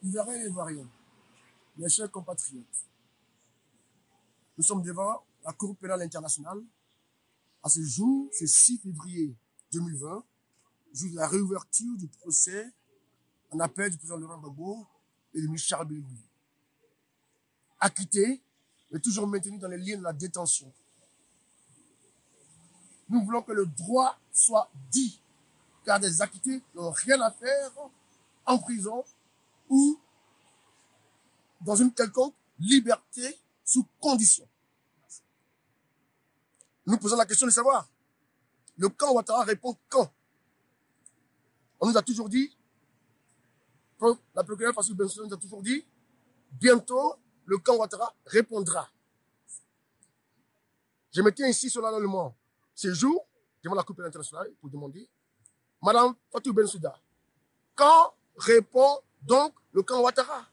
Ivoiriens et Ivoiriennes, mes chers compatriotes, nous sommes devant la Cour pénale internationale à ce jour, c'est 6 février 2020, jour de la réouverture du procès en appel du président Laurent Gbagbo et du ministre Charles Blé Goudié. Acquittés, mais toujours maintenus dans les liens de la détention. Nous voulons que le droit soit dit, car des acquittés n'ont rien à faire en prison ou dans une quelconque liberté sous condition. Nous posons la question de savoir, le camp Ouattara répond quand? On nous a toujours dit, la procureure Fatou Bensouda nous a toujours dit, bientôt, le camp Ouattara répondra. Je me tiens ici solennellement ce jour, devant la Cour pénale internationale, pour demander, Madame Fatou Bensouda, quand répond donc le camp Ouattara?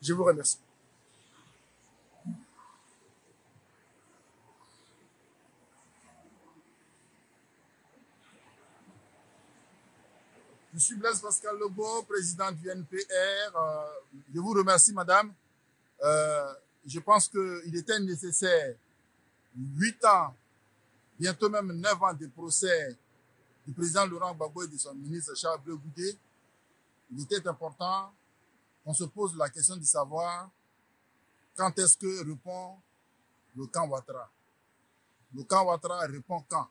Je vous remercie. Je suis Blaise Pascal Lobo, président du NPR. Je vous remercie, madame. Je pense qu'il était nécessaire 8 ans, bientôt même 9 ans de procès du président Laurent Gbagbo et de son ministre Charles Blé Goudié. Il était important qu'on se pose la question de savoir quand est-ce que répond le camp Ouattara. Le camp Ouattara répond quand?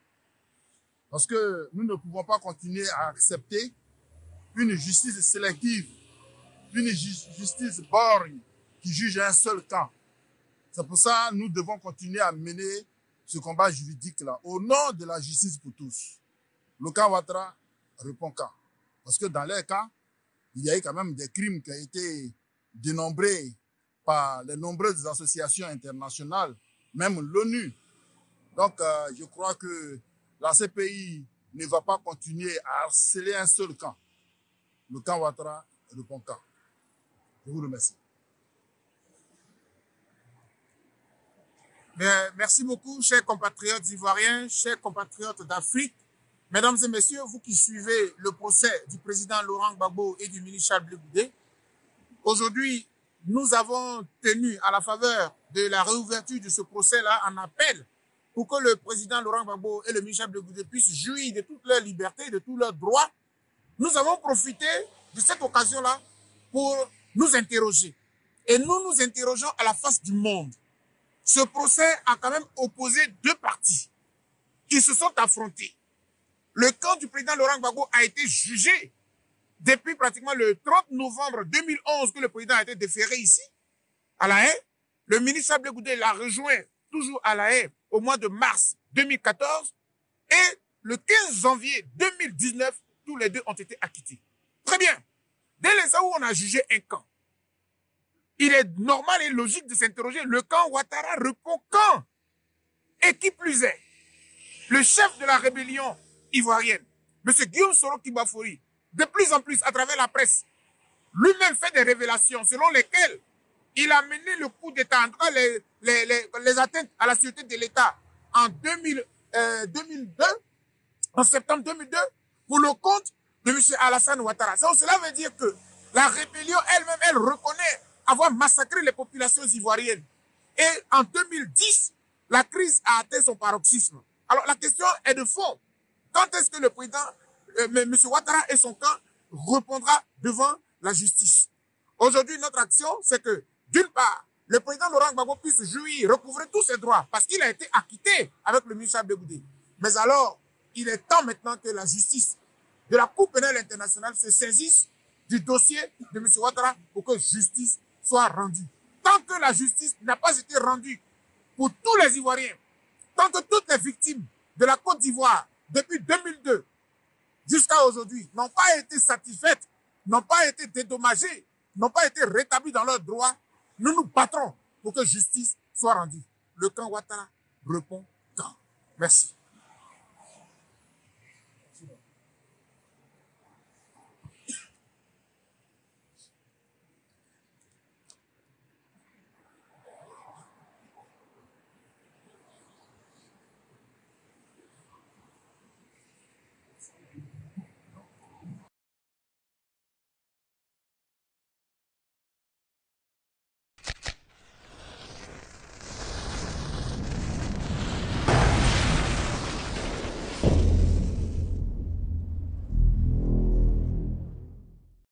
Parce que nous ne pouvons pas continuer à accepter une justice sélective, une justice borgne qui juge un seul camp. C'est pour ça que nous devons continuer à mener ce combat juridique-là au nom de la justice pour tous. Le camp Ouattara répond quand? Parce que dans les cas, il y a eu quand même des crimes qui ont été dénombrés par les nombreuses associations internationales, même l'ONU. Donc, je crois que la CPI ne va pas continuer à harceler un seul camp. Le camp Ouattara répond quand? Je vous remercie. Merci beaucoup, chers compatriotes ivoiriens, chers compatriotes d'Afrique. Mesdames et messieurs, vous qui suivez le procès du président Laurent Gbagbo et du ministre Charles Blé Goudié, aujourd'hui, nous avons tenu à la faveur de la réouverture de ce procès-là en appel pour que le président Laurent Gbagbo et le ministre Charles Blé Goudié puissent jouir de toutes leurs libertés, de tous leurs droits. Nous avons profité de cette occasion-là pour nous interroger. Et nous nous interrogeons à la face du monde. Ce procès a quand même opposé deux parties qui se sont affrontées. Le camp du président Laurent Gbagbo a été jugé depuis pratiquement le 30 novembre 2011 que le président a été déféré ici, à La Haye. Le ministre Charles Blé Goudié l'a rejoint toujours à La Haye au mois de mars 2014. Et le 15 janvier 2019, tous les deux ont été acquittés. Très bien. Dès l'instant où on a jugé un camp, il est normal et logique de s'interroger, le camp Ouattara répond quand? Et qui plus est, le chef de la rébellion ivoirienne, M. Guillaume Soro Kibafori, de plus en plus à travers la presse, lui-même fait des révélations selon lesquelles il a mené le coup d'État, en tout cas les atteintes à la sécurité de l'État en 2002, en septembre 2002, pour le compte de M. Alassane Ouattara. Cela veut dire que la rébellion elle-même, elle reconnaît avoir massacré les populations ivoiriennes. Et en 2010, la crise a atteint son paroxysme. Alors la question est de fond. Quand est-ce que le président, M. Ouattara et son camp répondra devant la justice? Aujourd'hui, notre action, c'est que, d'une part, le président Laurent Gbagbo puisse jouir, recouvrer tous ses droits, parce qu'il a été acquitté avec le ministre Charles Blé Goudié. Mais alors, il est temps maintenant que la justice de la Cour pénale internationale se saisisse du dossier de M. Ouattara pour que justice soit rendue. Tant que la justice n'a pas été rendue pour tous les Ivoiriens, tant que toutes les victimes de la Côte d'Ivoire, depuis 2002 jusqu'à aujourd'hui, n'ont pas été satisfaites, n'ont pas été dédommagées, n'ont pas été rétablies dans leurs droits, nous nous battrons pour que justice soit rendue. Le camp Ouattara répond quand? Merci.